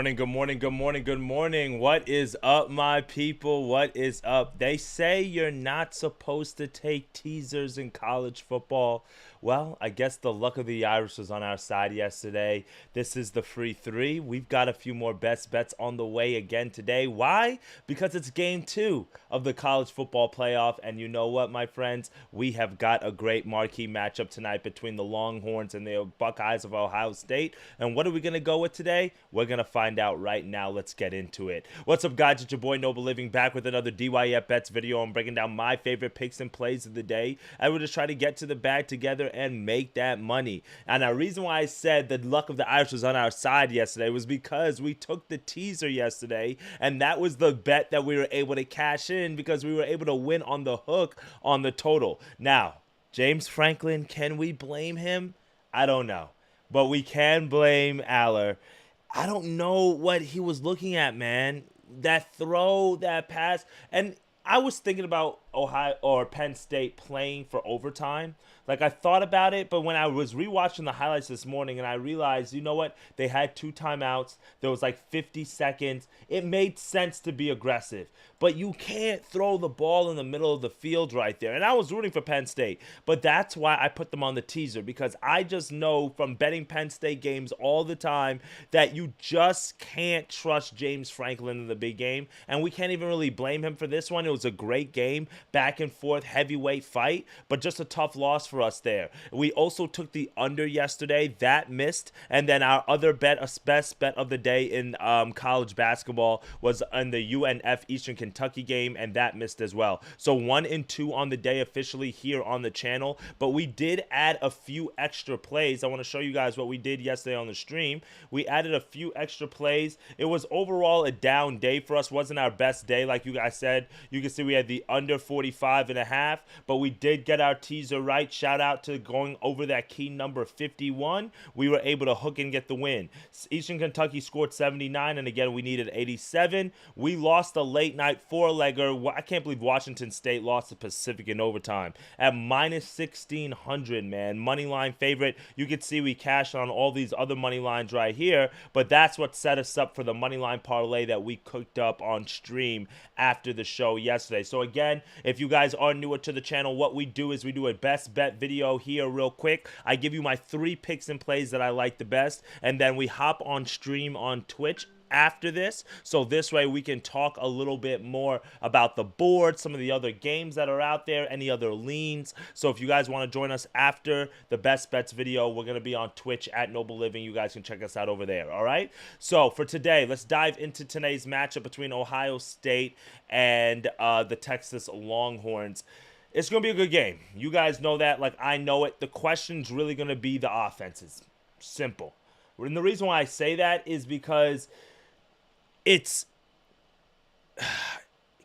morning, good morning, good morning, good morning. What is up, my people? What is up? They say you're not supposed to take teasers in college football. Well, I guess the luck of the Irish was on our side yesterday. This is the free three. We've got a few more best bets on the way again today. Why? Because it's game two of the college football playoff. And you know what, my friends? We have got a great marquee matchup tonight between the Longhorns and the Buckeyes of Ohio State. And what are we going to go with today? We're going to find out right now. Let's get into it. What's up, guys? It's your boy Noble Living back with another DYF Bets video. I'm breaking down my favorite picks and plays of the day. I will just try to get to the bag together and make that money. And the reason why I said the luck of the Irish was on our side yesterday was because we took the teaser yesterday, and that was the bet that we were able to cash in because we were able to win on the hook on the total. Now, James Franklin, can we blame him? I don't know. But we can blame Aller. I don't know what he was looking at, man. That throw, that pass. And I was thinking about Ohio or Penn State playing for overtime. Like, I thought about it, but when I was rewatching the highlights this morning and I realized, you know what? They had 2 timeouts. There was like 50 seconds. It made sense to be aggressive. But you can't throw the ball in the middle of the field right there. And I was rooting for Penn State. But that's why I put them on the teaser, because I just know from betting Penn State games all the time that you just can't trust James Franklin in the big game. And we can't even really blame him for this one. It was a great game, back and forth, heavyweight fight, but just a tough loss for us there. We also took the under yesterday. That missed. And then our other bet, a best bet of the day in college basketball, was in the UNF Eastern Kentucky game, and that missed as well. So 1 and 2 on the day officially here on the channel, but we did add a few extra plays. I want to show you guys what we did yesterday on the stream. We added a few extra plays. It was overall a down day for us. Wasn't our best day, like you guys said. You can see we had the under 45.5, but we did get our teaser right. Shout out to going over that key number 51. We were able to hook and get the win. Eastern Kentucky scored 79, and again, we needed 87. We lost a late night 4-legger. I can't believe Washington State lost to Pacific in overtime at minus 1,600, man. Money line favorite. You can see we cashed on all these other money lines right here, but that's what set us up for the money line parlay that we cooked up on stream after the show yesterday. So again, if you guys are newer to the channel, what we do is we do a best bet video here real quick. I give you my 3 picks and plays that I like the best, and then we hop on stream on Twitch after this, so this way we can talk a little bit more about the board, some of the other games that are out there, any other leans. So if you guys want to join us after the best bets video, we're going to be on Twitch at Noble Living. You guys can check us out over there. All right, so for today, let's dive into today's matchup between Ohio State and the Texas Longhorns. It's going to be a good game. You guys know that, like I know it. The question's really going to be the offenses. Simple. And the reason why I say that is because it's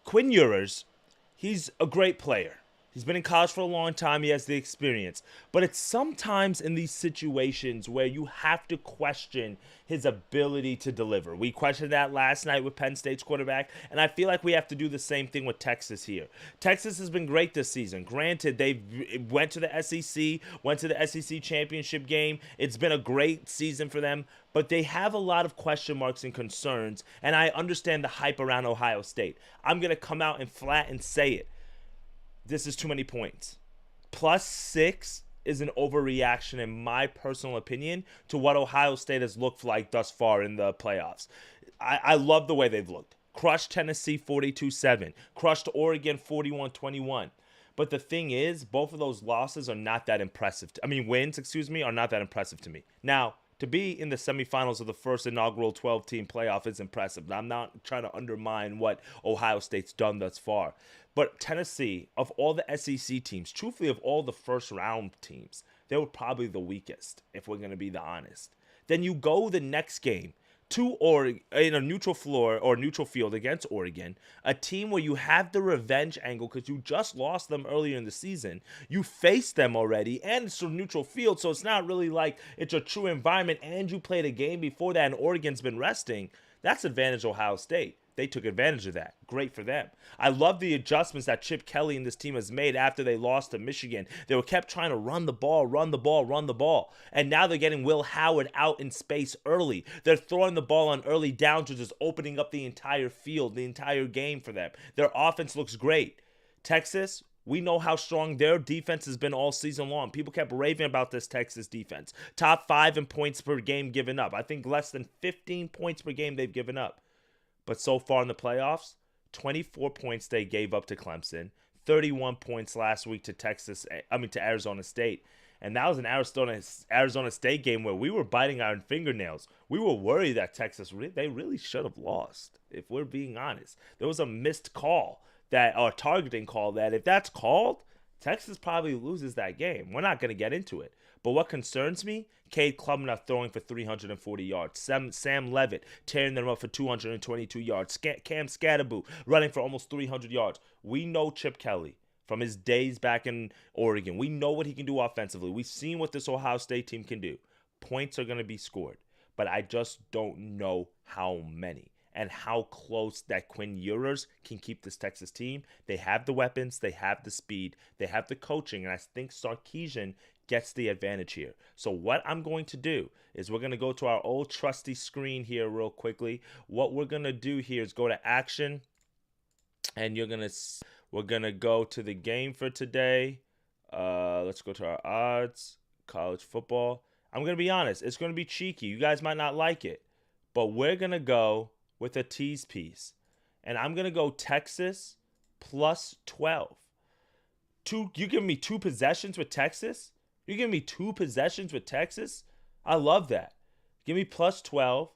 Quinn Ewers. He's a great player. He's been in college for a long time. He has the experience. But it's sometimes in these situations where you have to question his ability to deliver. We questioned that last night with Penn State's quarterback, and I feel like we have to do the same thing with Texas here. Texas has been great this season. Granted, they went to the SEC, went to the SEC championship game. It's been a great season for them, but they have a lot of question marks and concerns, and I understand the hype around Ohio State. I'm going to come out and flat and say it. This is too many points. +6 is an overreaction, in my personal opinion, to what Ohio State has looked like thus far in the playoffs. I love the way they've looked. Crushed Tennessee 42-7. Crushed Oregon 41-21. But the thing is, both of those losses are not that impressive. Wins, are not that impressive to me. Now, to be in the semifinals of the first inaugural 12-team playoff is impressive. I'm not trying to undermine what Ohio State's done thus far. But Tennessee, of all the SEC teams, truthfully of all the first-round teams, they were probably the weakest, if we're going to be honest. Then you go the next game to Oregon in a neutral floor or neutral field against Oregon, a team where you have the revenge angle because you just lost them earlier in the season. You faced them already, and it's a neutral field, so it's not really like it's a true environment, and you played a game before that, and Oregon's been resting. That's advantage Ohio State. They took advantage of that. Great for them. I love the adjustments that Chip Kelly and this team has made after they lost to Michigan. They were kept trying to run the ball, run the ball, run the ball. And now they're getting Will Howard out in space early. They're throwing the ball on early downs, which is opening up the entire field, the entire game for them. Their offense looks great. Texas, we know how strong their defense has been all season long. People kept raving about this Texas defense. Top 5 in points per game given up. I think less than 15 points per game they've given up. But so far in the playoffs, 24 points they gave up to Clemson, 31 points last week to to Arizona State. And that was an Arizona State game where we were biting our fingernails. We were worried that Texas, they really should have lost, if we're being honest. There was a missed call, or targeting call, that if that's called, Texas probably loses that game. We're not going to get into it. But what concerns me, Cade Klubner throwing for 340 yards. Sam Levitt tearing them up for 222 yards. Cam Scatterboot running for almost 300 yards. We know Chip Kelly from his days back in Oregon. We know what he can do offensively. We've seen what this Ohio State team can do. Points are going to be scored. But I just don't know how many. And how close that Quinn Ewers can keep this Texas team. They have the weapons, they have the speed, they have the coaching, and I think Sarkisian gets the advantage here. So what I'm going to do is we're going to go to our old trusty screen here real quickly. What we're going to do here is go to action, and we're going to go to the game for today. Let's go to our odds, college football. I'm going to be honest, it's going to be cheeky. You guys might not like it, but we're going to go with a tease piece. And I'm going to go Texas plus 12. You give me 2 possessions with Texas? You give me 2 possessions with Texas? I love that. Give me plus 12.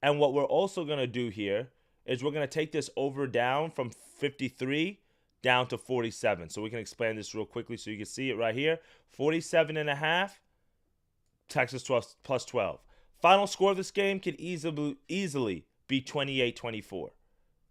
And what we're also going to do here is we're going to take this over down from 53 down to 47. So we can expand this real quickly so you can see it right here. 47.5, Texas 12, plus 12. Final score of this game can easily be 28-24.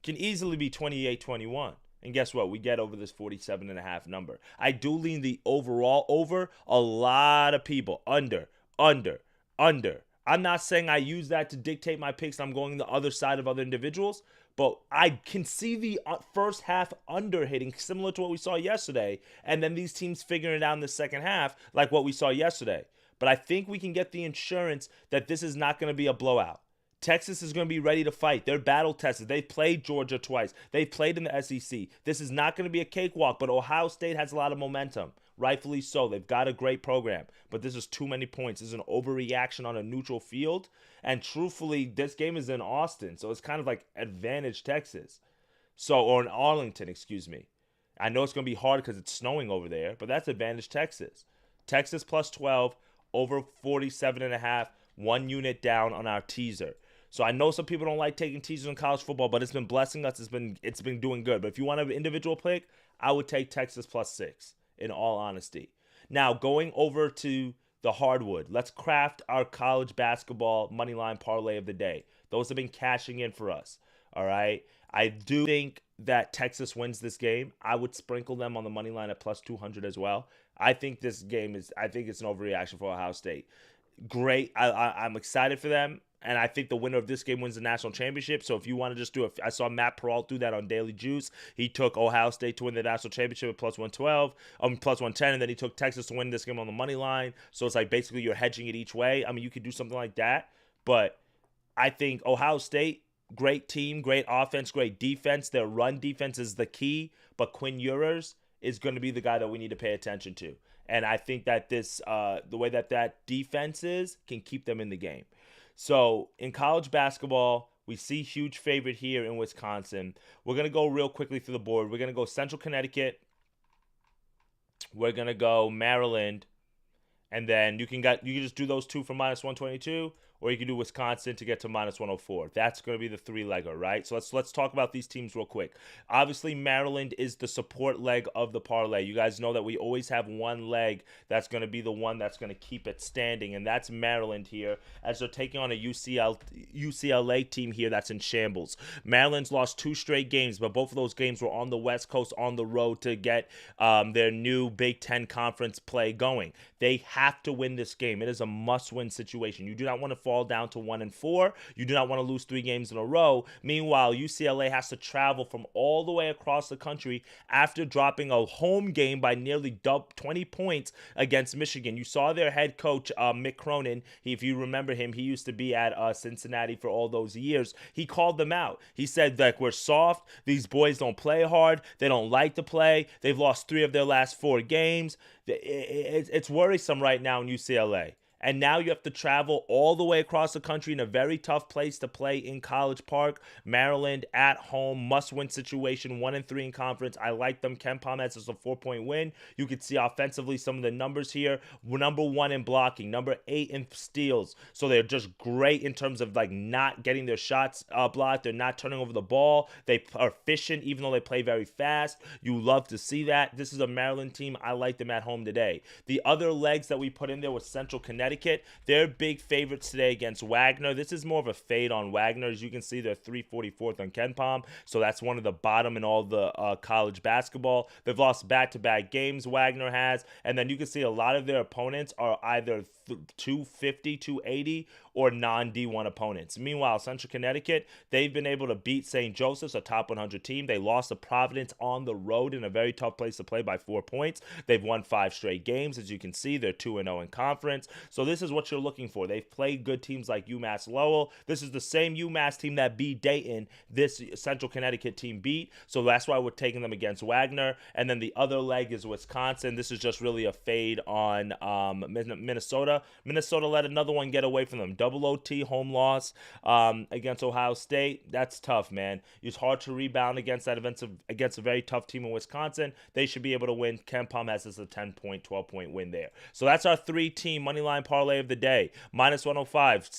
Can easily be 28-21. And guess what? We get over this 47.5 number. I do lean the overall over. A lot of people under. I'm not saying I use that to dictate my picks. I'm going the other side of other individuals. But I can see the first half under hitting, similar to what we saw yesterday. And then these teams figuring it out in the second half, like what we saw yesterday. But I think we can get the insurance that this is not going to be a blowout. Texas is going to be ready to fight. They're battle tested. They've played Georgia twice. They've played in the SEC. This is not going to be a cakewalk, but Ohio State has a lot of momentum. Rightfully so. They've got a great program. But this is too many points. This is an overreaction on a neutral field. And truthfully, this game is in Austin. So it's kind of like advantage Texas. Or in Arlington, excuse me. I know it's going to be hard because it's snowing over there, but that's advantage Texas. Texas plus 12, over 47.5, 1 unit down on our teaser. So I know some people don't like taking teasers in college football, but it's been blessing us. It's been doing good. But if you want an individual pick, I would take Texas plus 6, in all honesty. Now, going over to the hardwood, let's craft our college basketball moneyline parlay of the day. Those have been cashing in for us, all right? I do think that Texas wins this game. I would sprinkle them on the money line at plus 200 as well. I think this game I think it's an overreaction for Ohio State. Great. I'm excited for them. And I think the winner of this game wins the national championship. So if you want to just do it, I saw Matt Peralt do that on Daily Juice. He took Ohio State to win the national championship at plus 112, plus 110, and then he took Texas to win this game on the money line. So it's like basically you're hedging it each way. I mean, you could do something like that. But I think Ohio State, great team, great offense, great defense. Their run defense is the key. But Quinn Ewers is going to be the guy that we need to pay attention to. And I think that the way that defense is can keep them in the game. So in college basketball, we see huge favorite here in Wisconsin. We're going to go real quickly through the board. We're going to go Central Connecticut. We're going to go Maryland. And then you can just do those two for minus 122, or you can do Wisconsin to get to minus 104. That's going to be the 3-legger, right? So let's talk about these teams real quick. Obviously, Maryland is the support leg of the parlay. You guys know that we always have one leg that's going to be the one that's going to keep it standing, and that's Maryland here as they're taking on a UCLA team here that's in shambles. Maryland's lost 2 straight games, but both of those games were on the West Coast on the road to get their new Big Ten conference play going. They have to win this game. It is a must-win situation. You do not want to fall down to 1-4. You do not want to lose 3 games in a row. Meanwhile, UCLA has to travel from all the way across the country after dropping a home game by nearly 20 points against Michigan. You saw their head coach, Mick Cronin. If you remember him, he used to be at Cincinnati for all those years. He called them out. He said that we're soft. These boys don't play hard. They don't like to play. They've lost 3 of their last 4 games. It's worrisome right now in UCLA. And now you have to travel all the way across the country in a very tough place to play in College Park. Maryland at home, must-win situation, 1-3 in conference. I like them. Ken Palm has a 4-point win. You can see offensively some of the numbers here. We're number 1 in blocking, number 8 in steals. So they're just great in terms of like not getting their shots blocked. They're not turning over the ball. They are efficient even though they play very fast. You love to see that. This is a Maryland team. I like them at home today. The other legs that we put in there was Central Connecticut. They're big favorites today against Wagner. This is more of a fade on Wagner. As you can see, they're 344th on Ken Palm, so that's one of the bottom in all the college basketball. They've lost back-to-back games, Wagner has, and then you can see a lot of their opponents are either 250, 280, or non-D1 opponents. Meanwhile, Central Connecticut, they've been able to beat St. Joseph's, a top 100 team. They lost to Providence on the road in a very tough place to play by 4 points. They've won 5 straight games. As you can see, they're 2-0 in conference. So this is what you're looking for. They've played good teams like UMass Lowell. This is the same UMass team that beat Dayton this Central Connecticut team beat. So that's why we're taking them against Wagner. And then the other leg is Wisconsin. This is just really a fade on Minnesota. Minnesota let another one get away from them. Double OT home loss against Ohio State. That's tough, man. It's hard to rebound against a very tough team in Wisconsin. They should be able to win. Ken Palm has this a 10-point, 12-point win there. So that's our 3-team moneyline parlay of the day. Minus 105,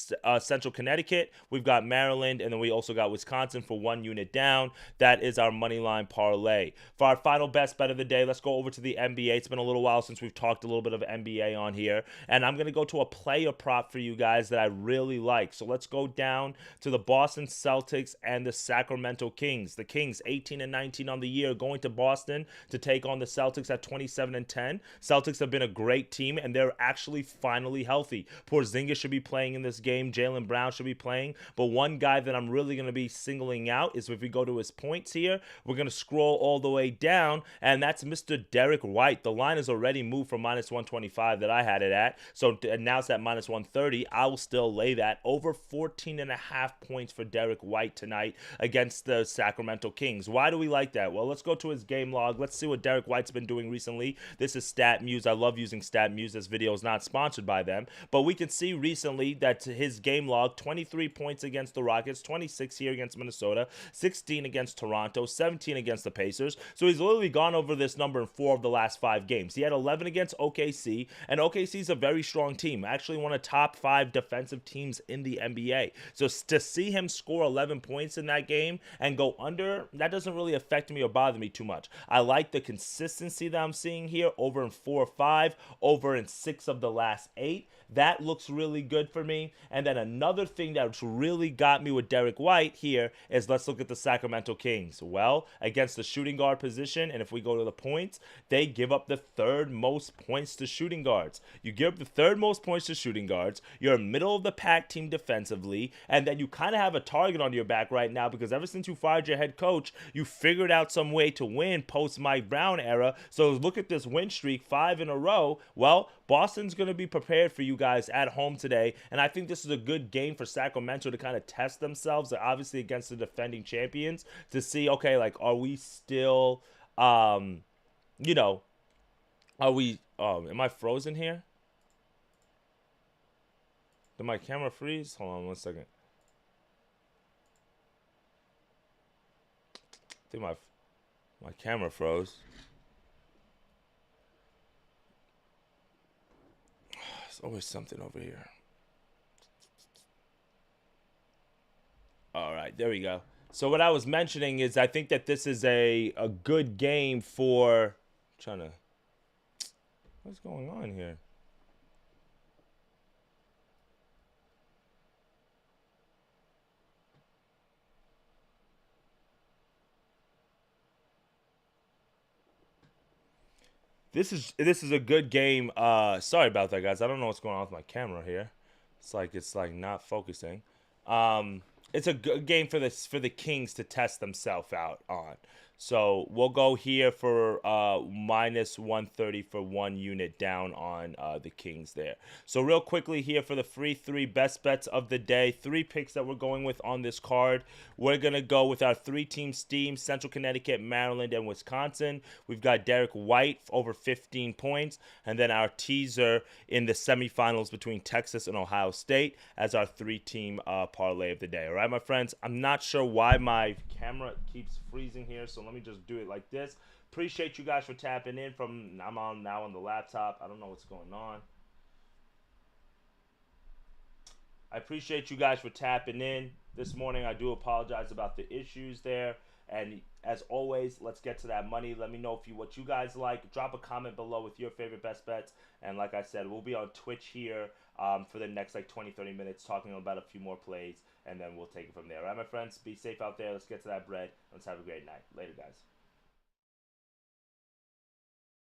Central Connecticut. We've got Maryland, and then we also got Wisconsin for 1 unit down. That is our moneyline parlay. For our final best bet of the day, let's go over to the NBA. It's been a little while since we've talked a little bit of NBA on here, and I'm going to go to a player prop for you guys that I really like. So let's go down to the Boston Celtics and the Sacramento Kings. The Kings 18-19 on the year, going to Boston to take on the Celtics at 27-10. Celtics have been a great team, and they're actually finally healthy. Porzingis should be playing in this game. Jaylen Brown should be playing. But one guy that I'm really going to be singling out is if we go to his points here, we're going to scroll all the way down, and that's Mr. Derek White. The line has already moved from minus 125 that I had it at. So now it's at minus 130. I will still lay that over 14.5 points for Derek White tonight against the Sacramento Kings. Why do we like that? Well, let's go to his game log. Let's see what Derek White's been doing recently. This is StatMuse. I love using StatMuse. This video is not sponsored by them, but we can see recently that his game log, 23 points against the Rockets, 26 here against Minnesota, 16 against Toronto, 17 against the Pacers. So he's literally gone over this number in 4 of the last 5 games. He had 11 against OKC, and OKC is a very strong team, actually one of the top 5 defensive teams in the NBA. So to see him score 11 points in that game and go under, that doesn't really affect me or bother me too much. I like the consistency that I'm seeing here, over in 4 or 5, over in 6 of the last 8. That looks really good for me. And then another thing that's really got me with Derek White here is, let's look at the Sacramento Kings. Well, against the shooting guard position, and if we go to the points, they give up the 3rd most points to shooting guards. You give up the 3rd most points to shooting guards. You're a middle of the pack team defensively, and then you kind of have a target on your back right now because ever since you fired your head coach, you figured out some way to win post Mike Brown era. So look at this win streak, 5 in a row. Well, Boston's going to be prepared for you guys at home today, and I think this is a good game for Sacramento to kind of test themselves. They're obviously against the defending champions, to see, okay, like, are we still, you know, are we, am I frozen here? Did my camera freeze? Hold on 1 second. I think my camera froze. There's always something over here. All right, there we go. So what I was mentioning is I think that this is a good game for what's going on here? This is a good game. Sorry about that, guys. I don't know what's going on with my camera here. It's like not focusing. Um, it's a good game for the Kings to test themselves out on. So we'll go here for minus 130 for 1 unit down on the Kings there. So real quickly here for the free three best bets of the day, three picks that we're going with on this card. We're gonna go with our three-team steam: Central Connecticut, Maryland, and Wisconsin. We've got Derek White over 15 points, and then our teaser in the semifinals between Texas and Ohio State as our three-team parlay of the day. All right, my friends. I'm not sure why my camera keeps freezing here, so let me just do it like this. Appreciate you guys for tapping in. I'm on now on the laptop. I don't know what's going on. I appreciate you guys for tapping in this morning. I do apologize about the issues there. And as always, let's get to that money. Let me know what you guys like. Drop a comment below with your favorite best bets. And like I said, we'll be on Twitch here for the next like 20-30 minutes talking about a few more plays. And then we'll take it from there. All right, my friends? Be safe out there. Let's get to that bread. Let's have a great night. Later, guys.